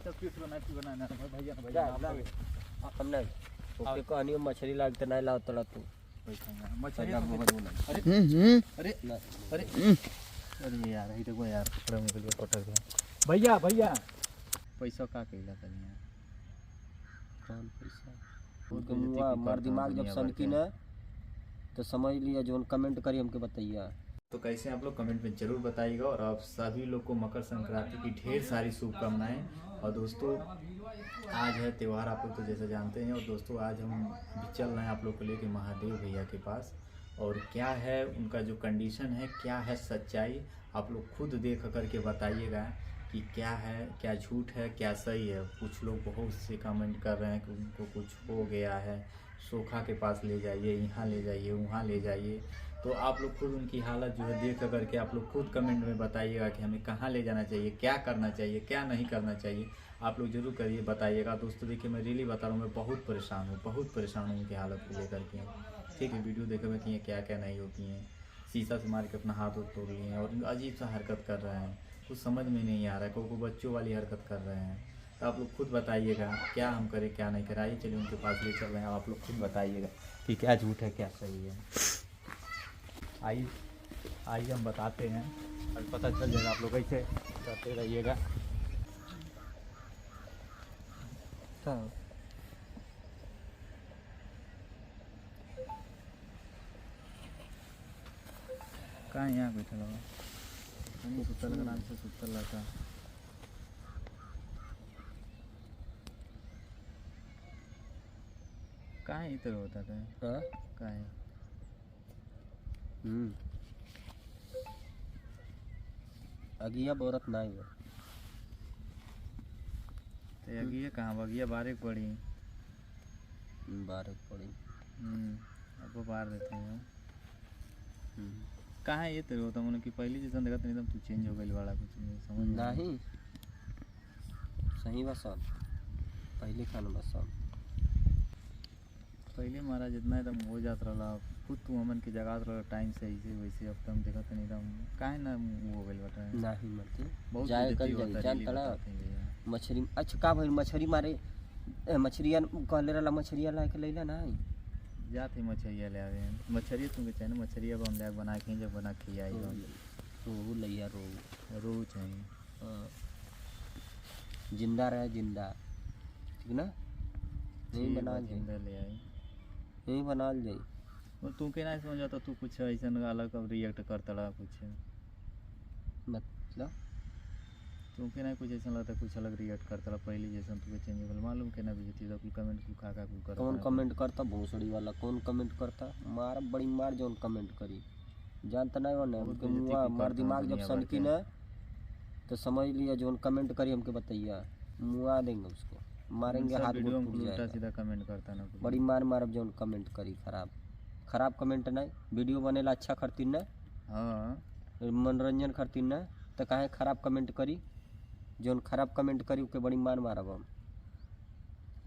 Okay कहानी में मछली लागते नहीं लाओ तोड़ा तू मछली अरे अरे अरे अरे यार ही देखो यार कपड़ा में गलिया पटक गया भैया भैया पैसा का कइला तनी कौन पैसा उनके मुआ मर दिमाग जब सनकी न तो समझ लिया जो कमेंट करी हमके बताइए। तो कैसे आप लोग कमेंट में जरूर बताइएगा और आप सभी लोग को मकर संक्रांति की ढेर सारी शुभकामनाएं। और दोस्तों आज है त्यौहार, आप लोग तो जैसे जानते हैं। और दोस्तों आज हम भी चल रहे हैं आप लोग को लेके महादेव भैया के पास। और क्या है उनका जो कंडीशन है, क्या है सच्चाई, आप लोग खुद देख करके बताइएगा कि क्या है, क्या झूठ है, क्या सही है। कुछ लोग बहुत से कमेंट कर रहे हैं कि उनको कुछ हो गया है, सोखा के पास ले जाइए, यहाँ ले जाइए, वहाँ ले जाइए। तो आप लोग खुद उनकी हालत जो है देख करके आप लोग खुद कमेंट में बताइएगा कि हमें कहाँ ले जाना चाहिए, क्या करना चाहिए, क्या नहीं करना चाहिए। आप लोग जरूर करिए, बताइएगा। दोस्तों देखिए मैं रियली बता रहा हूँ, मैं बहुत परेशान हूँ उनकी हालत को लेकर के। ठीक है, वीडियो देखे हुए कि क्या क्या नहीं होती हैं। शीशा से मार के अपना हाथ तोड़ लिए हैं और अजीब सा हरकत कर रहे हैं, कुछ समझ में नहीं आ रहा है। को बच्चों वाली हरकत कर रहे हैं। तो आप लोग खुद बताइएगा क्या हम करें, क्या नहीं करें। आइए चलिए उनके पास ले चल रहे हैं, आप लोग खुद बताइएगा कि क्या झूठ है, क्या सही है। आइए हम बताते हैं और पता चल जाएगा। आप लोग ऐसे करते रहिएगा। कहाँ यहाँ बैठा लगा सुतल आराम से सुतल रहता। कहाँ इधर होता था कहाँ है? अगिया औरत नहीं है तो अगिया कहाँ, बगिया बारे पड़ी अब बार देते हैं। कहाँ ये तेरे होता मतलब कि पहले जैसा देखा नहीं, एकदम तू चेंज हो गई वाला, कुछ नहीं समझ नहीं सही बस पहले खाना बस पहले महाराज जितना एकदम हो जात रहा, खुद तू हमन के जगह रहा टाइम से ऐसे वैसे। अब तो हम देखा नहीं एकदम काहे ना वो हो गई बता नहीं मत बहुत जाए कल जाए जान तड़ा मछली। अच्छा का भाई मछली मारे मछरिया कहले रहा मछरिया ला के लैला नहीं जाते मछरिया ले आवे। मछरिया तुमके चाहिए ना, मछरिया हम ले बना के जब बना के आई रोहू लैया रोहू चाहिए। जिंदा रहे जिंदा ठीक ना, नहीं बना जिंदा ले आई, नहीं बना जाई। तू के ना समझ आता, तू कुछ ऐसा अलग रिएक्ट करता रहा कुछ मतलब तू के ना कुछ ऐसा लगता, कुछ अलग रिएक्ट करता रहा पहले जैसा। तुझे चेंज हो मालूम के ना भी तो कुछ कमेंट कुछ खा कुछ कर कौन कमेंट करता भोसड़ी वाला, कौन कमेंट करता मार बड़ी मार जो कमेंट करी जानता नहीं होने उनके मुँह मर दिमाग जब सनकी न तो समझ लिया जो कमेंट करी हमके बताइए, मुआ देंगे उसको, मारेंगे हाथ उल्टा सीधा कमेंट करता ना बड़ी मार मारब जो कमेंट करी खराब कमेंट नहीं। वीडियो बनेला अच्छा करती न, हाँ मनोरंजन करती न, तो काहे खराब कमेंट करी। जो खराब कमेंट करी उके बड़ी मार मारब हम,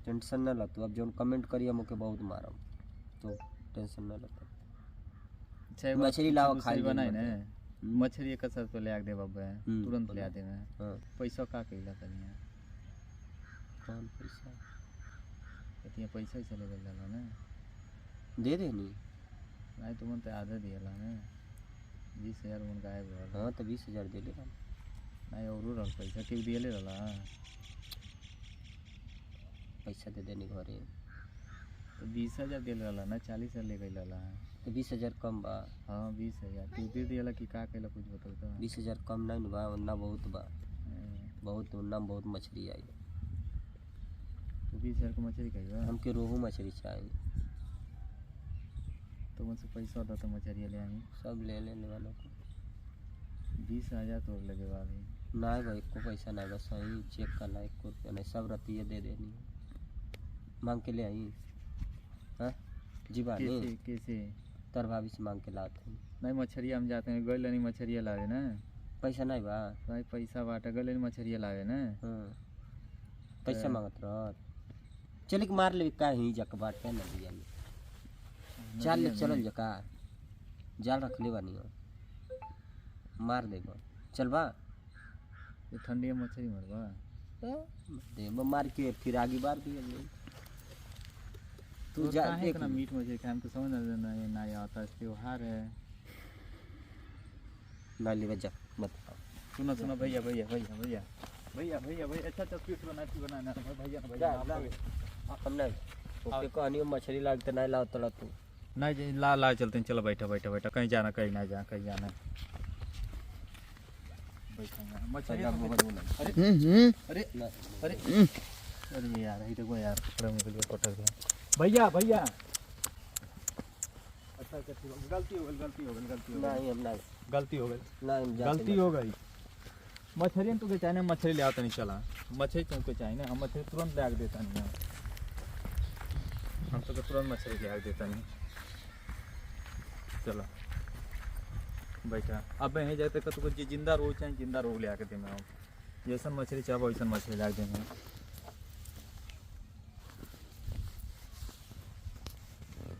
टेंशन न लत। अब जो कमेंट करी हम ओके बहुत मारब, तो टेंशन न लत। मछली लाओ खाई बनाई ना, मछली एक साथ तो ले आ दे बाबा, तुरंत ले आ दे मैं। पैसा का कइला तनी कौन पैसा कतिया पैसा ही चले गया ना, दे देनी नहीं तुम तो आधा दिया ना 20,000 मन गायब रहा। हाँ तो 20,000 दे दे नहीं और रहा पैसा क्यों दिए रहा, पैसा दे देनी घरे तो 20,000 दे रहा ना, 40,000 ले गई रहा तो 20,000 कम बा। हाँ 20,000 तू दे दिया कि का कहला कुछ बताओ तो। 20,000 कम नहीं बा, उन्ना बहुत बा, बहुत उन्ना बहुत मछली आई। तो 20,000 को मछली कही हमके रोहू मछली चाहिए, तो मुझसे पैसा होता तो मछली ले आई, सब ले लेने वालों को 20,000 तो लगे अभी नहीं भाई, को पैसा नहीं बस सही चेक करना, 1 रुपया नहीं, सब रतिये दे देनी मांग के ले आई। हाँ जी बात नहीं कैसे तर भाभी से मांग के लाते हैं। नहीं मछरिया हम जाते हैं गल नहीं मछरिया लावे ना, पैसा नहीं बा भाई पैसा बाटा गल मछरिया लावे ना। हाँ पैसा मांगत रह चल के मार ले का ही जक बाटे नदिया में चाल ले चलल जका जाल रख ले बानी मार देबो चल बा। ठंडी में मछली मरबा दे मार के फिर आगे बार दिया नहीं। तू जा देख ना मीट मछली खाने को समझ ना आता, त्योहार है। ना ले जा मत। सुनो सुनो भैया भैया भैया भैया भैया भैया भैया अच्छा अच्छा स्वीट बनाना भैया भैया हम नहीं ओके कहानी में मछली लागते नहीं लाओ तला तू नहीं ला ला चलते हैं। चलो बैठा बैठा बैठा, कहीं जाना कहीं ना जा, कहीं जाना मछली। अरे अरे अरे यार देखो यार पटक गया भैया भैया। अच्छा अच्छा ठीक है, गलती हो गई गलती हो गई गलती हो गई। नहीं हम नहीं गलती हो गई नहीं गलती हो गई। मछली तो के चाहिए मछली ले आता नहीं, चला मछली तुमको चाहिए ना, हम मछली तुरंत ले आ देता नहीं, हम तो तुरंत मछली ले आ देता नहीं। चलो बैठा अब यहीं जाते तो कुछ जिंदा रोह चाहिए, जिंदा रोह ले आके देंगे हम, जैसा मछली चाहो वैसा मछली ला देंगे।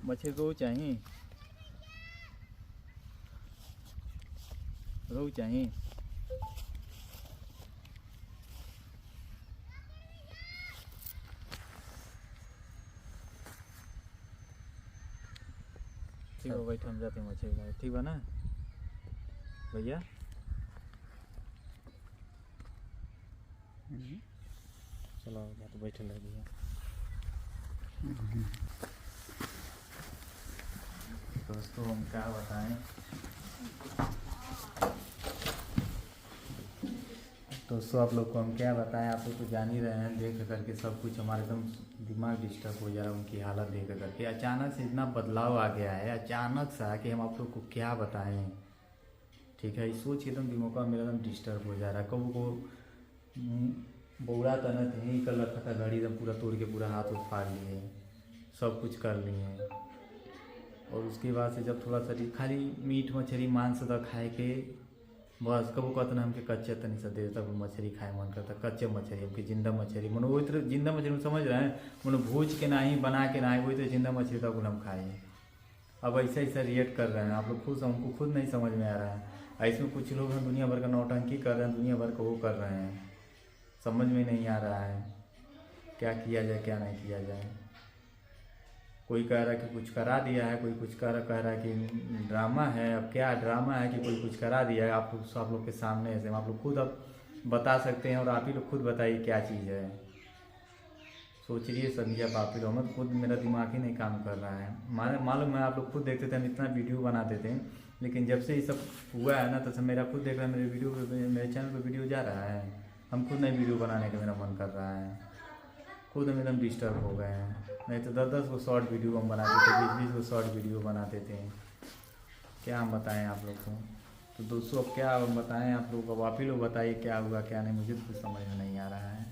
मछली रोह चाहिए, रोह चाहिए। ठीक है बैठे, हम जाते हैं मछली लाए, ठीक है ना भैया। चलो तो बैठे लग गया। दोस्तों हम क्या बताएं, दोस्तों आप लोग को हम क्या बताएं, आप लोग तो जान ही रहे हैं, देख करके सब कुछ हमारे एकदम दिमाग डिस्टर्ब हो जा रहा है उनकी हालत देख करके। अचानक से इतना बदलाव आ गया है, अचानक सा कि हम आप लोग को क्या बताएं। ठीक है, इस सोच के एकदम दिमाग मेरा एकदम डिस्टर्ब हो जा रहा है। कब को बौरा तना यही कर रखा था, घड़ी एकदम पूरा तोड़ के पूरा हाथ उठ फाड़ लिए, सब कुछ कर लिए। और उसके बाद से जब थोड़ा सा खाली मीट मछली मांस तक खाए के बस, कबो कहते ना हमके कच्चे तनी सा दे, तब मछली खाए मन करता, कच्चे मछली हमके जिंदा मछली मन वही तरह जिंदा मछली में समझ रहे हैं, मन भूज के नहीं बना के नहीं, वही तो जिंदा मछली तक हम खाए। अब ऐसा ऐसा रिएक्ट कर रहे हैं आप लोग, खुद हमको खुद नहीं समझ में आ रहा है। इसमें कुछ लोग हैं दुनिया भर का नौटंकी कर रहे हैं, दुनिया भर का वो कर रहे हैं, समझ में नहीं आ रहा है क्या किया जाए क्या नहीं किया जाए। कोई कह रहा है कि कुछ करा दिया है, कोई कुछ कह रहा है कि ड्रामा है। अब क्या ड्रामा है कि कोई कुछ करा दिया है, आप लोग के सामने ऐसे आप लोग खुद अब बता सकते हैं, और आप ही लोग खुद बताइए क्या चीज़ है। सोचिए समझिए आप ही लोग, मत खुद मेरा दिमाग ही नहीं काम कर रहा है। मालूम है आप लोग खुद देखते थे, हम इतना वीडियो बनाते थे, लेकिन जब से ये सब हुआ है ना, तो मेरा खुद देख रहा है, मेरे वीडियो पे मेरे चैनल पर वीडियो जा रहा है, हम खुद नहीं वीडियो बनाने का मेरा मन कर रहा है, खुद हम एकदम डिस्टर्ब हो गए हैं। नहीं तो 10-10 को शॉर्ट वीडियो हम बनाते थे, 20-20 को शॉर्ट वीडियो बनाते थे। क्या हम बताएं आप लोग को। तो दोस्तों अब क्या हम बताएं आप लोग, अब आप ही लोग बताइए क्या हुआ क्या नहीं, मुझे तो कुछ समझ में नहीं आ रहा है।